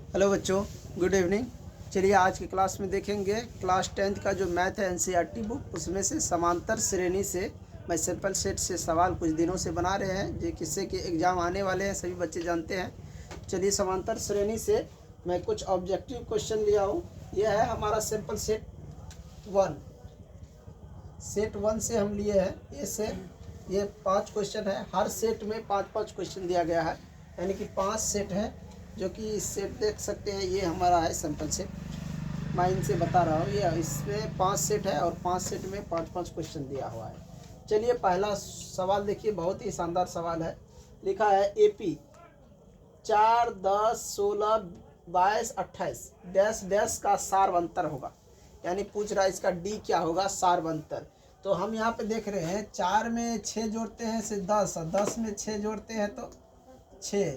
Hello बच्चों, good evening. चलिए आज की क्लास में देखेंगे क्लास 10th का जो मैथ है एनसीईआरटी बुक, उसमें से समांतर श्रेणी से मैं सैंपल सेट से सवाल कुछ दिनों से बना रहे हैं जो किससे कि एग्ज़ाम आने वाले हैं, सभी बच्चे जानते हैं। चलिए समांतर श्रेणी से मैं कुछ ऑब्जेक्टिव क्वेश्चन लिया हूँ। यह है हमारा सैंपल सेट 1। सेट 1 से हम लिए हैं ये 5 क्वेश्चन है। हर सेट में 5-5 क्वेश्चन दिया गया है, यानी कि 5 सेट है। जो कि इस सेट देख सकते हैं, ये हमारा है सैंपल सेट। मैं इनसे बता रहा हूँ, ये इसमें 5 सेट है और 5 सेट में 5-5 क्वेश्चन दिया हुआ है। चलिए पहला सवाल देखिए, बहुत ही शानदार सवाल है। लिखा है एपी 4, 10, 16, 22, 28 डैश डैश का सारवंतर होगा। यानी पूछ रहा है इसका डी क्या होगा, सारवंतर। तो हम यहाँ पे देख रहे हैं 4 में 6 जोड़ते हैं से 10, और 10 में 6 जोड़ते हैं तो 6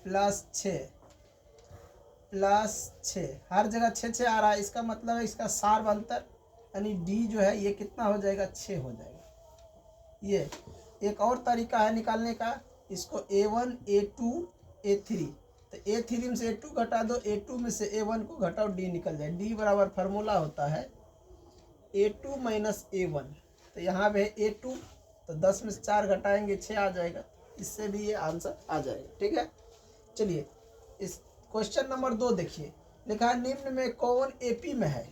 प्लस 6 प्लस 6, हर जगह 6 आ रहा है। इसका मतलब है इसका सारवंतर यानी डी जो है ये कितना हो जाएगा, 6 हो जाएगा। ये एक और तरीका है निकालने का, इसको A1 A2 A3, तो A3 में से A2 घटा दो, A2 में से A1 को घटाओ, D निकल जाए। D बराबर फार्मूला होता है A2 माइनस A1। तो यहाँ पे A2, तो 10 में से 4 घटाएंगे 6 आ जाएगा। इससे भी ये आंसर आ जाएगा। ठीक है, चलिए इस क्वेश्चन नंबर 2 देखिए। लिखा है निम्न में कौन एपी में है,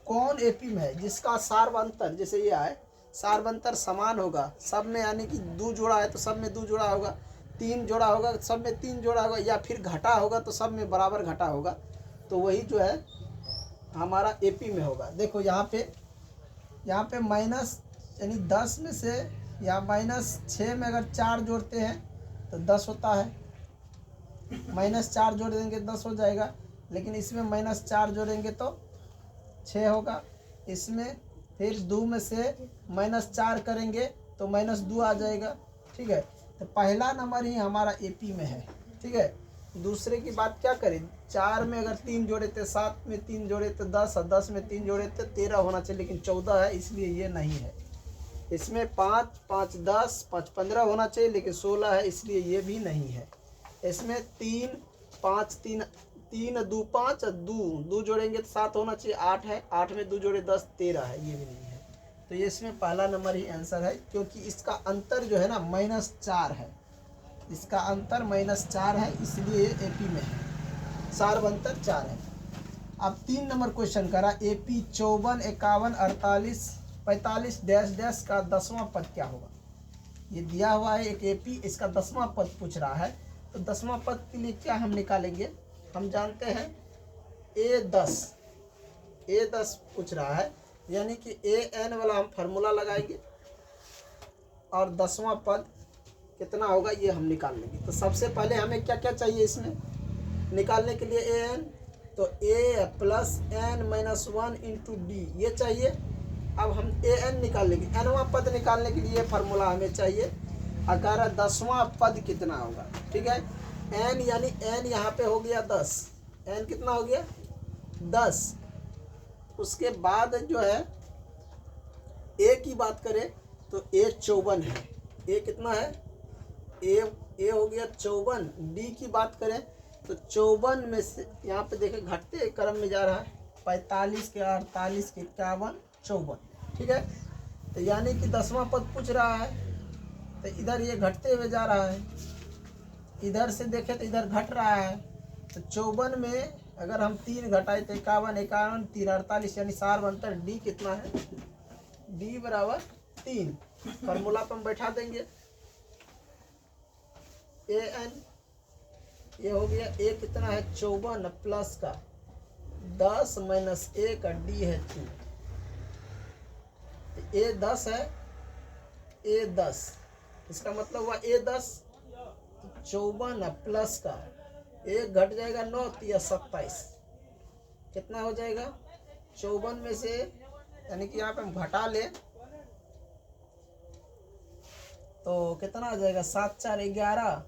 कौन एपी में है जिसका सारवंतर, जैसे ये आए सारवंतर समान होगा सब में, यानी कि 2 जोड़ा है तो सब में 2 जोड़ा होगा, 3 जोड़ा होगा तो सब में 3 जोड़ा होगा, या फिर घटा होगा तो सब में बराबर घटा होगा, तो वही जो है हमारा एपी में होगा। देखो यहाँ पे माइनस यानी 10 में से या -6 में अगर 4 जोड़ते हैं तो 10 होता है। -4 जोड़ देंगे 10 हो जाएगा, लेकिन इसमें -4 जोड़ेंगे तो 6 होगा। इसमें फिर 2 में से -4 करेंगे तो -2 आ जाएगा। ठीक है, तो पहला नंबर ही हमारा एपी में है। ठीक है, दूसरे की बात क्या करें, 4 में अगर 3 जोड़े थे, 7 में 3 जोड़े थे 10, और 10 में 3 जोड़े थे 13 होना चाहिए, लेकिन 14 है, इसलिए ये नहीं है। इसमें 5, 5, 10, 5, 15 होना चाहिए, लेकिन 16 है, इसलिए ये भी नहीं है। इसमें 3, 5, 3, 3, 2, 5, 2 जोड़ेंगे तो 7 होना चाहिए, 8 है, 8 में 2 जोड़े 10, 13 है, ये भी नहीं है। तो ये इसमें पहला नंबर ही आंसर है, क्योंकि इसका अंतर जो है ना -4 है। इसका अंतर -4 है, इसलिए ये एपी में है, सारवंतर 4 है। अब 3 नंबर क्वेश्चन करा, एपी 54, 51, 48, 45 डैश डैश का 10वां पद क्या होगा। ये दिया हुआ है एक एपी, इसका 10वां पद पूछ रहा है। तो 10वां पद के लिए क्या हम निकालेंगे, हम जानते हैं A10 पूछ रहा है, यानी कि AN वाला हम फार्मूला लगाएंगे और 10वां पद कितना होगा ये हम निकाल लेंगे। तो सबसे पहले हमें क्या क्या चाहिए इसमें निकालने के लिए AN, तो A plus N minus 1 into D ये चाहिए। अब हम AN निकाल लेंगे, Nवां पद निकालने के लिए फार्मूला हमें चाहिए। अगर 10वां पद कितना होगा, ठीक है, N यानी N यहाँ पे हो गया 10, N कितना हो गया 10। उसके बाद जो है A की बात करें तो A 54 है, A कितना है, A हो गया 54। D की बात करें तो 54 में से यहाँ पे देखें घटते क्रम में जा रहा है, 45 के 48 के 51 54। ठीक है, तो यानी कि 10वां पद पूछ रहा है, तो इधर ये घटते हुए जा रहा है, इधर से देखें तो इधर घट रहा है। तो 54 में अगर हम 3 घटाए तो 51, 51, 3, 48, यानी सारवंतर डी कितना है, डी बराबर 3। फार्मूला पर हम बैठा देंगे AN, ये हो गया A कितना है 54 प्लस का 10 माइनस A का D है 2। A 10 है, A 10, इसका मतलब हुआ A 10, 54 प्लस का 1 घट जाएगा 9 या 27, कितना हो जाएगा 54 में से, यानी कि यहाँ पे हम घटा ले तो कितना आ जाएगा 7, 4, 11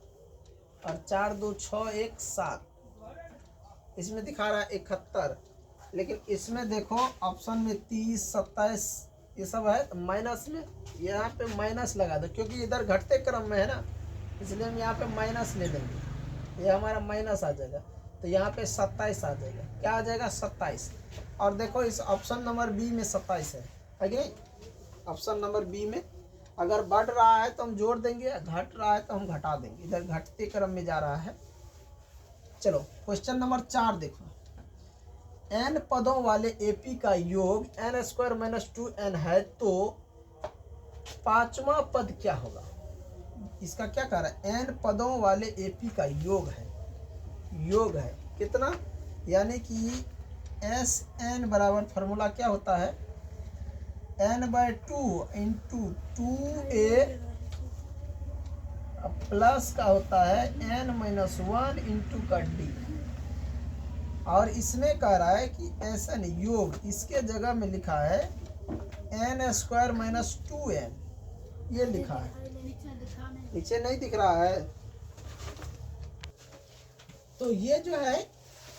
और 4, 2, 6, 1, 7। इसमें दिखा रहा है 71, लेकिन इसमें देखो ऑप्शन में 30, 27 ये सब है माइनस में, यहाँ पे माइनस लगा दो, क्योंकि इधर घटते क्रम में है ना, इसलिए हम यहाँ पे माइनस ले देंगे, ये हमारा माइनस आ जाएगा। तो यहाँ पे 27 आ जाएगा। क्या आ जाएगा? 27। और देखो इस ऑप्शन नंबर बी में 27 है कि नहीं? ऑप्शन नंबर बी में अगर बढ़ रहा है तो हम जोड़ देंगे, घट रहा है तो हम घटा देंगे। इधर घटते क्रम में जा रहा है। चलो क्वेश्चन नंबर 4 देखो। n पदों वाले AP का योग n² - 2n है तो पांचवा पद क्या होगा? इसका क्या कह रहा है? n पदों वाले AP का योग है। योग है कितना? यानी कि Sn बराबर फॉर्मूला क्या होता है? n/2 इंटू 2a प्लस का होता है n-1 इंटू का d। और इसमें कह रहा है कि Sn योग, इसके जगह में लिखा है n² - 2n, ये लिखा है। नीचे नहीं दिख रहा है? तो ये जो है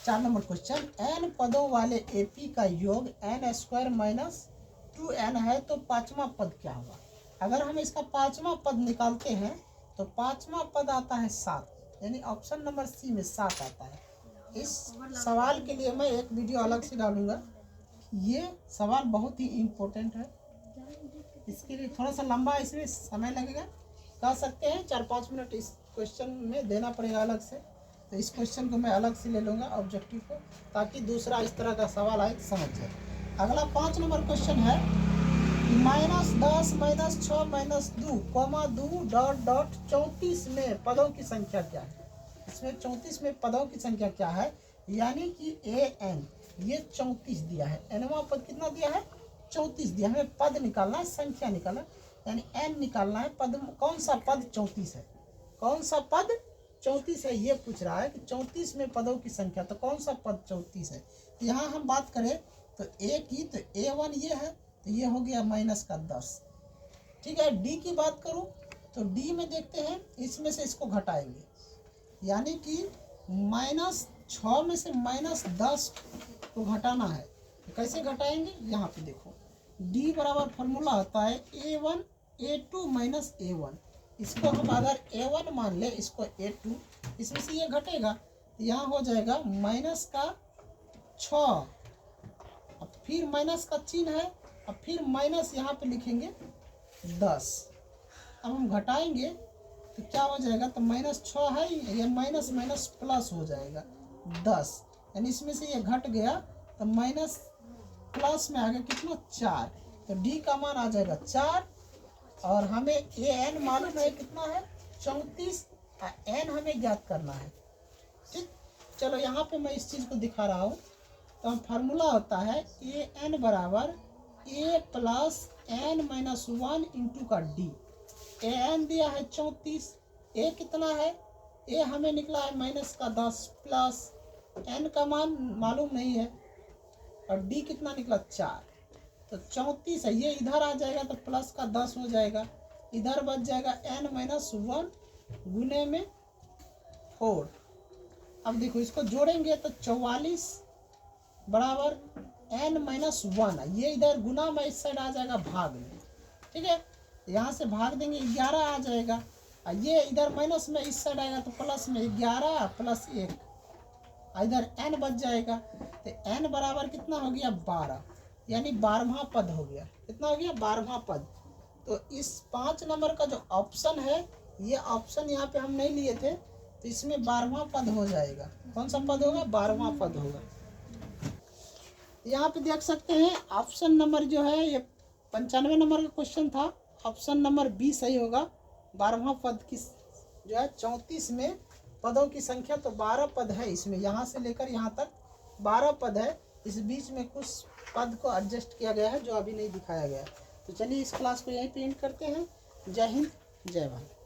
4 नंबर क्वेश्चन, n पदों वाले AP का योग n² - 2n है तो पांचवा पद क्या होगा? अगर हम इसका पांचवा पद निकालते हैं तो पांचवा पद आता है 7, यानी ऑप्शन नंबर सी में 7 आता है। इस सवाल के लिए मैं एक वीडियो अलग से डालूंगा। ये सवाल बहुत ही इम्पोर्टेंट है, इसके लिए थोड़ा सा लंबा इसमें समय लगेगा। कह सकते हैं 4-5 मिनट इस क्वेश्चन में देना पड़ेगा अलग से। तो इस क्वेश्चन को मैं अलग से ले लूँगा ऑब्जेक्टिव को, ताकि दूसरा इस तरह का सवाल आए समझ जाए। अगला 5 नंबर क्वेश्चन है -10 - 6 - 2, 2 डॉट डॉट 34 में पदों की संख्या क्या है? इसमें 34 में पदों की संख्या क्या है? यानी कि an ये 34 दिया है। nवां पद कितना दिया है? 34 दिया। हमें पद निकालना है, संख्या निकालना है, यानी n निकालना है। पद कौन सा पद 34 है? कौन सा पद 34 है ये पूछ रहा है कि 34 में पदों की संख्या, तो कौन सा पद 34 है? यहाँ हम बात करें तो a की, तो a1 ये है, तो ये हो गया -10। ठीक है। d की बात करूं तो d में देखते हैं, इसमें से इसको घटाएंगे, यानी कि -6 में से -10 को घटाना है। तो कैसे घटाएंगे? यहाँ पे देखो, d बराबर फॉर्मूला होता है a1 a2 - a1। इसको हम अगर a1 मान ले, इसको a2, इसमें से ये घटेगा, यहाँ हो जाएगा -6, अब फिर माइनस का चिन्ह है, अब फिर माइनस यहाँ पे लिखेंगे 10। अब हम घटाएंगे तो क्या हो जाएगा? तो -6 है, ये माइनस माइनस प्लस हो जाएगा 10, यानी इसमें से ये घट गया तो माइनस प्लस में आ गया कितना? 4। तो d का मान आ जाएगा 4। और हमें an मालूम है कितना है? 34। n हमें ज्ञात करना है। ठीक, चलो यहाँ पे मैं इस चीज़ को दिखा रहा हूँ। तो फार्मूला होता है an बराबर a प्लस n-1 इंटू का d। an दिया है 34, a कितना है? a हमें निकला है -10 प्लस n का मान मालूम नहीं है, और d कितना निकला? 4। तो 34 है, ये इधर आ जाएगा तो प्लस का 10 हो जाएगा, इधर बच जाएगा n-1 गुने में 4। अब देखो इसको जोड़ेंगे तो 44 बराबर n-1, ये इधर गुना में इस साइड आ जाएगा भाग में। ठीक है, यहाँ से भाग देंगे 11 आ जाएगा, और ये इधर माइनस में इस साइड आएगा तो प्लस में 11 प्लस 1, इधर n बच जाएगा। तो n बराबर कितना हो गया? 12, यानी 12वां पद हो गया। कितना हो गया? 12वां पद। तो इस 5 नंबर का जो ऑप्शन है, ये ऑप्शन यहाँ पे हम नहीं लिए थे, तो इसमें 12वां पद हो जाएगा। कौन सा पद होगा? 12वां पद होगा। यहाँ पे देख सकते हैं ऑप्शन नंबर जो है ये 95 नंबर का क्वेश्चन था, ऑप्शन नंबर बी सही होगा। 12वां पद की जो है 34 में पदों की संख्या, तो 12 पद है इसमें, यहाँ से लेकर यहाँ तक 12 पद है। इस बीच में कुछ पद को एडजस्ट किया गया है जो अभी नहीं दिखाया गया है। तो चलिए इस क्लास को यहीं पे एंड करते हैं। जय हिंद, जय भारत।